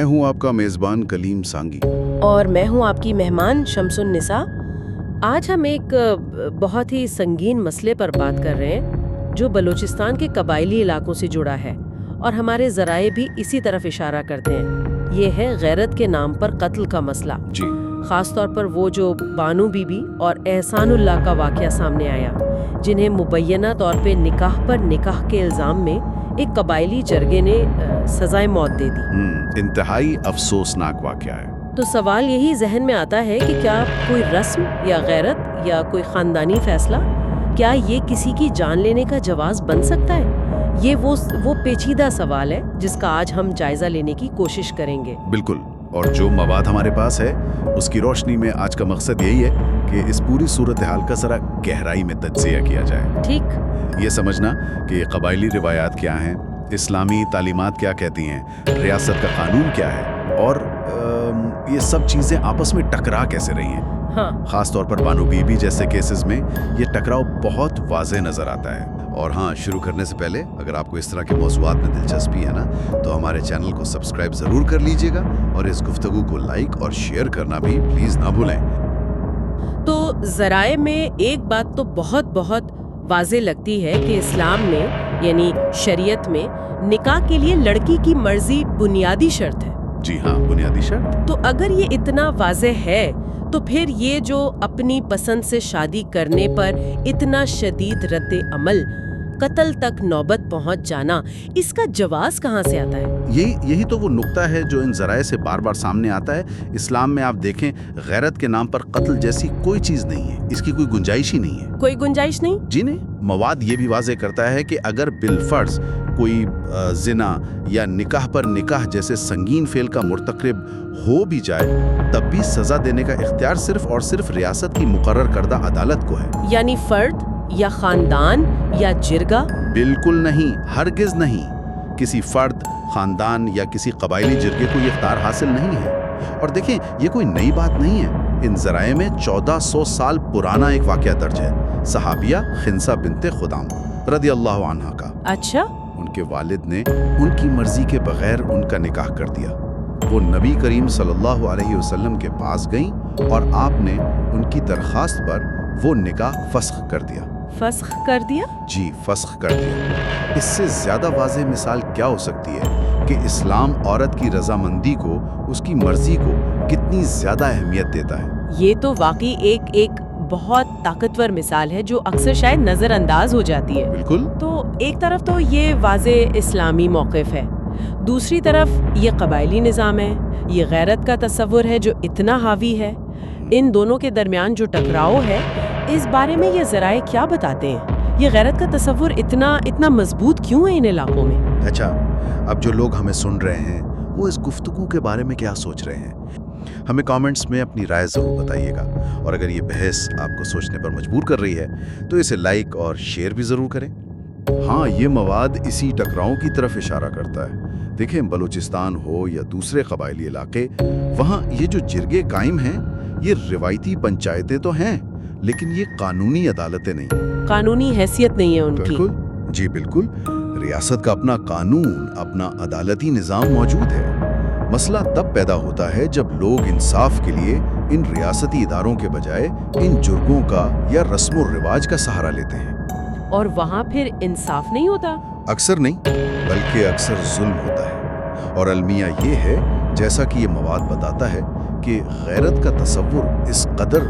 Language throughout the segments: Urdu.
میں ہوں آپ کا میزبان کلیم سانگی، اور میں ہوں آپ کی مہمان شمس النساء۔ آج ہم ایک بہت ہی سنگین مسئلے پر بات کر رہے ہیں جو بلوچستان کے قبائلی علاقوں سے جڑا ہے، اور ہمارے ذرائع بھی اسی طرف اشارہ کرتے ہیں۔ یہ ہے غیرت کے نام پر قتل کا مسئلہ، جی خاص طور پر وہ جو بانو بی بی اور احسان اللہ کا واقعہ سامنے آیا، جنہیں مبینہ طور پہ نکاح پر نکاح کے الزام میں ایک قبائلی جرگے نے سزائے موت دے دی۔ انتہائی افسوسناک واقعہ ہے۔ تو سوال یہی ذہن میں آتا ہے کہ کیا کوئی رسم یا غیرت یا کوئی خاندانی فیصلہ، کیا یہ کسی کی جان لینے کا جواز بن سکتا ہے؟ یہ وہ پیچیدہ سوال ہے جس کا آج ہم جائزہ لینے کی کوشش کریں گے۔ بالکل، اور جو مواد ہمارے پاس ہے اس کی روشنی میں آج کا مقصد یہی ہے کہ اس پوری صورتحال کا ذرا گہرائی میں تجزیہ کیا جائے۔ ٹھیک، یہ سمجھنا کہ قبائلی روایات کیا ہیں، اسلامی تعلیمات کیا کہتی ہیں، ریاست کا قانون کیا ہے، اور یہ سب چیزیں آپس میں ٹکرا کیسے رہی ہیں۔ ہاں، خاص طور پر بانو بی بی جیسے کیسز میں یہ ٹکراؤ بہت واضح نظر آتا ہے۔ اور ہاں، شروع کرنے سے پہلے اگر آپ کو اس طرح کے موضوعات میں دلچسپی ہے نا، تو ہمارے چینل کو سبسکرائب ضرور کر لیجئے گا، اور اس گفتگو کو لائک اور شیئر کرنا بھی پلیز نہ بھولیں۔ تو ذرائع میں ایک بات تو بہت واضح لگتی ہے کہ اسلام میں یعنی شریعت میں نکاح کے لیے لڑکی کی مرضی بنیادی شرط ہے۔ جی ہاں، بنیادی شرط۔ تو اگر یہ اتنا واضح ہے تو پھر یہ جو اپنی پسند سے شادی کرنے پر اتنا شدید رد عمل، قتل تک نوبت پہنچ جانا، اس کا جواز کہاں سے آتا ہے؟ یہی تو وہ نقطہ ہے جو ان ذرائع سے بار بار سامنے آتا ہے۔ اسلام میں آپ دیکھیں، غیرت کے نام پر قتل جیسی کوئی چیز نہیں ہے، اس کی کوئی گنجائش ہی نہیں ہے۔ کوئی گنجائش نہیں؟ جی نہیں۔ مواد یہ بھی واضح کرتا ہے کہ اگر بالفرض کوئی زنا یا نکاح پر نکاح جیسے سنگین فعل کا مرتکب ہو بھی جائے، تب بھی سزا دینے کا اختیار صرف اور صرف ریاست کی مقرر کردہ عدالت کو ہے۔ یعنی فرد یا خاندان یا جرگہ؟ بالکل نہیں، ہرگز نہیں۔ کسی فرد، خاندان یا کسی قبائلی جرگے کو یہ اختیار حاصل نہیں ہے۔ اور دیکھیں، یہ کوئی نئی بات نہیں ہے۔ ان ذرائع میں 1400 سال پرانا ایک واقعہ درج ہے، صحابیہ خنسہ بنت خدام رضی اللہ عنہا کا۔ اچھا، ان کے والد نے ان کی مرضی کے بغیر ان کا نکاح کر دیا۔ وہ نبی کریم صلی اللہ علیہ وسلم کے پاس گئیں اور آپ نے ان کی درخواست پر وہ نکاح فسخ کر دیا۔ فسخ کر دیا؟ جی، فسخ کر دیا۔ اس سے زیادہ واضح مثال کیا ہو سکتی ہے کہ اسلام عورت کی رضامندی کو، اس کی مرضی کو کتنی زیادہ اہمیت دیتا ہے۔ یہ تو واقعی ایک بہت طاقتور مثال ہے جو اکثر شاید نظر انداز ہو جاتی ہے۔ بالکل۔ تو ایک طرف تو یہ واضح اسلامی موقف ہے، دوسری طرف یہ قبائلی نظام ہے، یہ غیرت کا تصور ہے جو اتنا حاوی ہے۔ ان دونوں کے درمیان جو ٹکراؤ ہے، اس بارے میں یہ ذرائع کیا بتاتے ہیں؟ یہ غیرت کا تصور اتنا مضبوط کیوں ہے ان علاقوں میں؟ اچھا، اب جو لوگ ہمیں سن رہے ہیں وہ اس گفتگو کے بارے میں کیا سوچ رہے ہیں؟ ہمیں کامنٹس میں اپنی رائے ضرور بتائیے گا، اور اگر یہ بحث آپ کو سوچنے پر مجبور کر رہی ہے تو اسے لائک اور شیئر بھی ضرور کریں۔ ہاں، یہ مواد اسی ٹکراؤں کی طرف اشارہ کرتا ہے۔ دیکھیں، بلوچستان ہو یا دوسرے قبائلی علاقے، وہاں یہ جو جرگے قائم ہیں، یہ روایتی پنچایتیں تو ہیں، لیکن یہ قانونی عدالتیں نہیں۔ قانونی حیثیت نہیں ہے ان کی۔ بالکل، جی بالکل۔ ریاست کا اپنا قانون، اپنا عدالتی نظام موجود ہے۔ مسئلہ تب پیدا ہوتا ہے جب لوگ انصاف کے لیے ان ریاستی اداروں کے بجائے ان جرگوں کا یا رسم و رواج کا سہارا لیتے ہیں۔ اور وہاں پھر انصاف نہیں ہوتا؟ اکثر نہیں، بلکہ اکثر ظلم ہوتا ہے۔ اور المیہ یہ ہے، جیسا کہ یہ مواد بتاتا ہے، کہ غیرت کا تصور اس قدر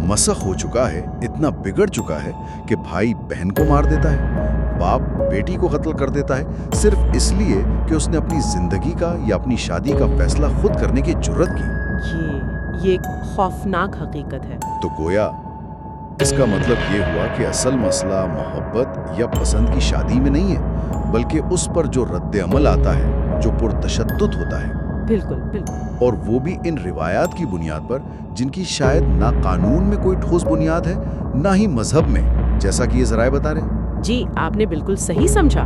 مسخ ہو چکا ہے، اتنا بگڑ چکا ہے کہ بھائی بہن کو مار دیتا ہے، باپ بیٹی کو قتل کر دیتا ہے، صرف اس لیے کہ اس نے اپنی زندگی کا یا اپنی شادی کا فیصلہ خود کرنے کی جرت کی۔ یہ ایک خوفناک حقیقت ہے۔ تو گویا اس کا مطلب یہ ہوا کہ اصل مسئلہ محبت یا پسند کی شادی میں نہیں ہے، بلکہ اس پر جو رد عمل آتا ہے، جو پرتشدد ہوتا ہے۔ بالکل بالکل۔ اور وہ بھی ان روایات کی بنیاد پر جن کی شاید نہ قانون میں کوئی ٹھوس بنیاد ہے، نہ ہی مذہب میں، جیسا کہ یہ ذرائع بتا رہے ہیں۔ جی، آپ نے بالکل صحیح سمجھا۔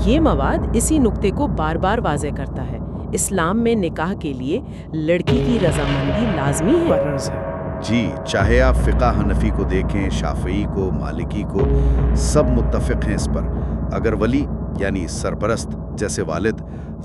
یہ مواد اسی نقطے کو بار بار واضح کرتا ہے۔ اسلام میں نکاح کے لیے لڑکی کی رضامندی لازمی ہے۔ جی، چاہے آپ فقہ حنفی کو دیکھیں، شافعی کو، مالکی کو، سب متفق ہیں اس پر۔ اگر ولی یعنی سرپرست جیسے والد